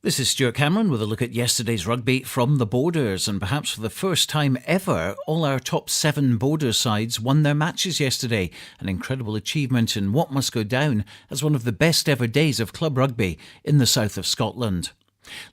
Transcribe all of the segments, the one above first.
This is Stuart Cameron with a look at yesterday's rugby from the Borders, and perhaps for the first time ever, all our top 7 Borders sides won their matches yesterday, an incredible achievement in what must go down as one of the best ever days of club rugby in the south of Scotland.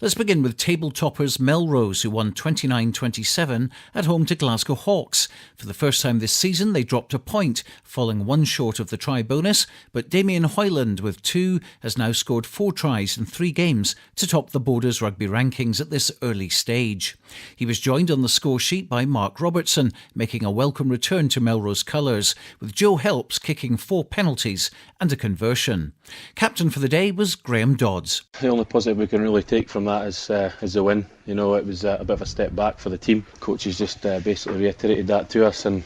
Let's begin with table toppers Melrose, who won 29-27 at home to Glasgow Hawks. For the first time this season, they dropped a point, falling one short of the try bonus, but Damien Hoyland, with 2, has now scored 4 tries in 3 games to top the Borders rugby rankings at this early stage. He was joined on the score sheet by Mark Robertson, making a welcome return to Melrose colours, with Joe Helps kicking 4 penalties and a conversion. Captain for the day was Graham Dodds. The only positive we can really take from that is the win. You know, it was a bit of a step back for the team. Coaches just basically reiterated that to us, and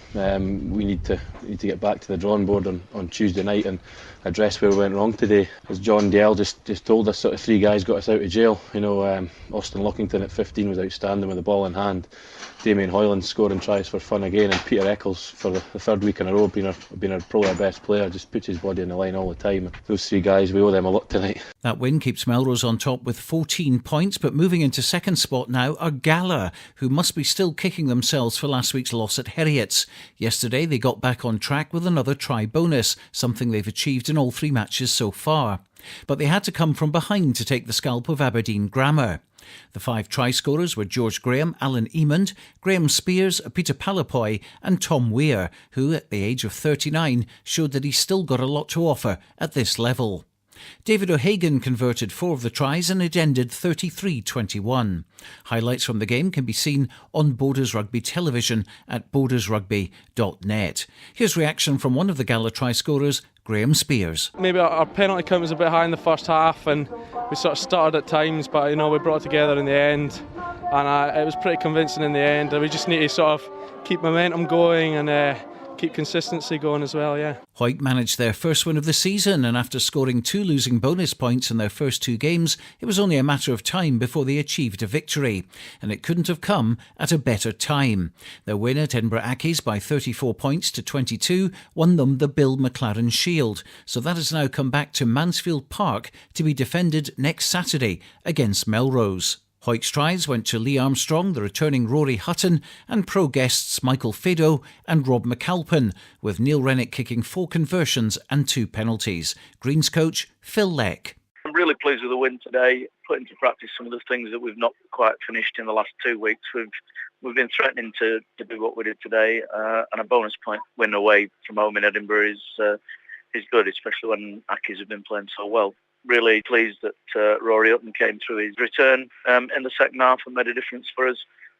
we need to get back to the drawing board on Tuesday night and address where we went wrong today. As John Dale just told us, sort of 3 guys got us out of jail. You know, Austin Lockington at 15 was outstanding with the ball in hand. Damien Hoyland scoring tries for fun again, and Peter Eccles for the 3rd week in a row being probably our best player, just puts his body on the line all the time. Those 3 guys, we owe them a lot tonight. That win keeps Melrose on top with 14 points, but moving into second spot now are Gala, who must be still kicking themselves for last week's loss at Heriots. Yesterday they got back on track with another try bonus, something they've achieved in all 3 matches so far. But they had to come from behind to take the scalp of Aberdeen Grammar. The 5 try scorers were George Graham, Alan Emond, Graham Spears, Peter Palapoy and Tom Weir, who at the age of 39 showed that he's still got a lot to offer at this level. David O'Hagan converted 4 of the tries and it ended 33-21. Highlights from the game can be seen on Borders Rugby television at bordersrugby.net. Here's reaction from one of the Gala try scorers, Graham Spears. Maybe our penalty count was a bit high in the first half and we sort of stuttered at times, but we brought it together in the end, and it was pretty convincing in the end. We just need to sort of keep momentum going and keep consistency going as well, yeah. Hoyt managed their first win of the season, and after scoring 2 losing bonus points in their first 2 games, it was only a matter of time before they achieved a victory, and it couldn't have come at a better time. Their win at Edinburgh Accies by 34 points to 22 won them the Bill McLaren Shield, so that has now come back to Mansfield Park to be defended next Saturday against Melrose. Hoyt's tries went to Lee Armstrong, the returning Rory Hutton, and pro guests Michael Fado and Rob McAlpin, with Neil Rennick kicking 4 conversions and 2 penalties. Greens coach Phil Leck. I'm really pleased with the win today. Put into practice some of the things that we've not quite finished in the last 2 weeks. We've been threatening to do what we did today, and a bonus point win away from home in Edinburgh is good, especially when Accies have been playing so well. Really pleased that Rory Hutton came through his return in the second half and made a difference for us.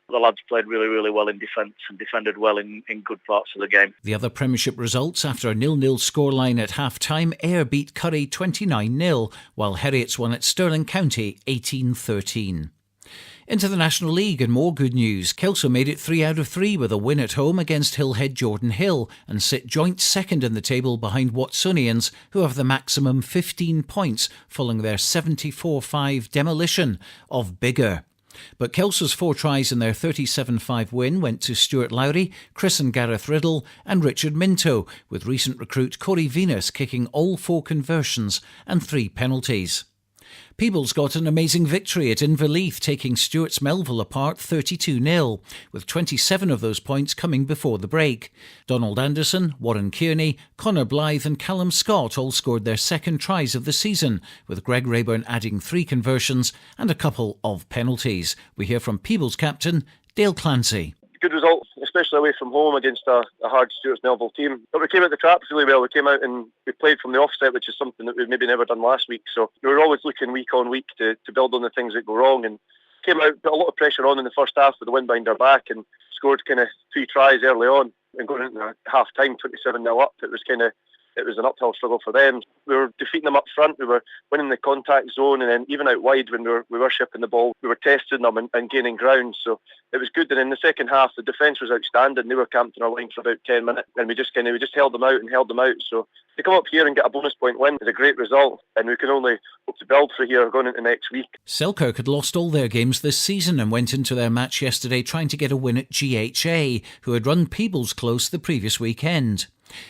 The lads played really, really well in defence and defended well in good parts of the game. The other Premiership results after a 0-0 scoreline at half-time, Ayr beat Curry 29-0, while Heriots won at Stirling County 18-13. Into the National League and more good news. Kelso made it 3 out of 3 with a win at home against Hillhead Jordan Hill and sit joint second in the table behind Watsonians, who have the maximum 15 points following their 74-5 demolition of Biggar. But Kelso's 4 tries in their 37-5 win went to Stuart Lowry, Chris and Gareth Riddle and Richard Minto, with recent recruit Corey Venus kicking all 4 conversions and 3 penalties. Peebles got an amazing victory at Inverleith, taking Stuart's Melville apart 32-0, with 27 of those points coming before the break. Donald Anderson, Warren Kearney, Connor Blythe and Callum Scott all scored their 2nd tries of the season, with Greg Rayburn adding 3 conversions and a couple of penalties. We hear from Peebles captain Dale Clancy. Good result, especially away from home against a hard Stuart's Melville team. But we came out the traps really well. We came out and we played from the offset, which is something that we've maybe never done last week. So we were always looking week on week to build on the things that go wrong, and came out, put a lot of pressure on in the first half with the wind behind our back, and scored kind of 3 tries early on. And going into half time, 27-0 up, it was an uphill struggle for them. We were defeating them up front, we were winning the contact zone, and then even out wide when we were shipping the ball, we were testing them and gaining ground. So it was good. And in the second half, the defence was outstanding. They were camped in our line for about 10 minutes, and we just held them out. So to come up here and get a bonus point win is a great result, and we can only hope to build for here going into next week. Selkirk had lost all their games this season and went into their match yesterday trying to get a win at GHA, who had run Peebles close the previous weekend.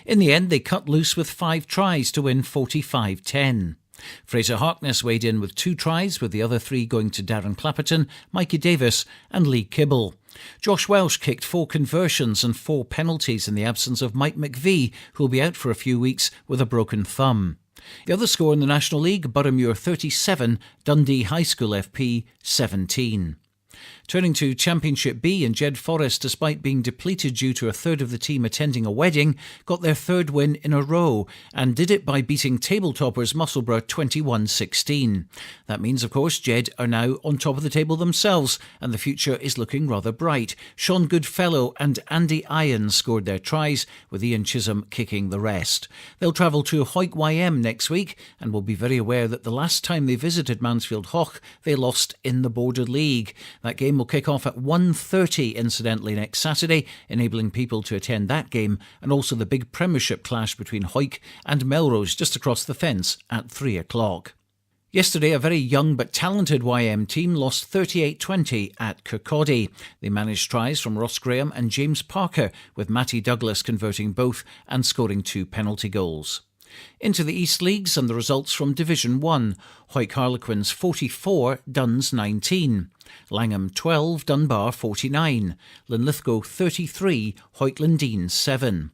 In the end, they cut loose with 5 tries to win 45-10. Fraser Harkness weighed in with 2 tries, with the other 3 going to Darren Clapperton, Mikey Davis and Lee Kibble. Josh Welsh kicked 4 conversions and 4 penalties in the absence of Mike McVie, who will be out for a few weeks with a broken thumb. The other score in the National League, Boroughmuir 37, Dundee High School FP 17. Turning to Championship B, and Jed Forest, despite being depleted due to a third of the team attending a wedding, got their 3rd win in a row and did it by beating table toppers Musselburgh 21-16. That means, of course, Jed are now on top of the table themselves and the future is looking rather bright. Sean Goodfellow and Andy Irons scored their tries, with Ian Chisholm kicking the rest. They'll travel to Hawick YM next week and will be very aware that the last time they visited Mansfield Hoch, they lost in the Border League. That game will kick off at 1:30 incidentally next Saturday, enabling people to attend that game, and also the big Premiership clash between Hawick and Melrose just across the fence at 3 o'clock. Yesterday, a very young but talented YM team lost 38-20 at Kirkcaldy. They managed tries from Ross Graham and James Parker, with Matty Douglas converting both and scoring 2 penalty goals. Into the East Leagues and the results from Division 1. Hawick Harlequins 44, Duns 19. Langham 12, Dunbar 49. Linlithgow 33, Hawick Lundeen 7.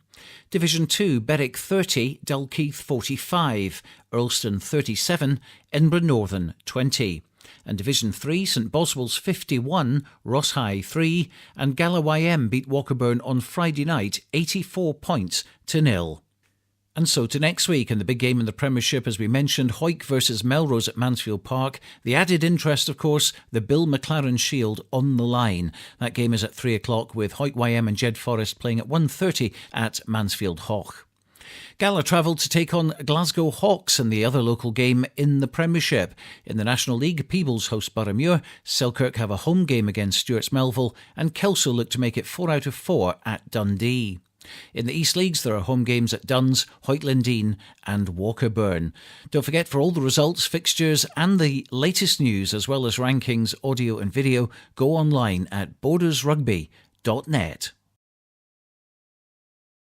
Division 2, Berwick 30, Dalkeith 45. Earlston 37, Edinburgh Northern 20. And Division 3, St Boswell's 51, Ross High 3, and Gala YM beat Walkerburn on Friday night 84 points to 0. And so to next week, and the big game in the Premiership, as we mentioned, Hawick versus Melrose at Mansfield Park. The added interest, of course, the Bill McLaren Shield on the line. That game is at 3 o'clock, with Hawick YM and Jed Forest playing at 1:30 at Mansfield Hoch. Gala travelled to take on Glasgow Hawks in the other local game in the Premiership. In the National League, Peebles host Boroughmuir, Selkirk have a home game against Stuart's Melville, and Kelso look to make it 4 out of 4 at Dundee. In the East Leagues, there are home games at Duns, Hawick Lundeen and Walkerburn. Don't forget, for all the results, fixtures and the latest news, as well as rankings, audio and video, go online at bordersrugby.net.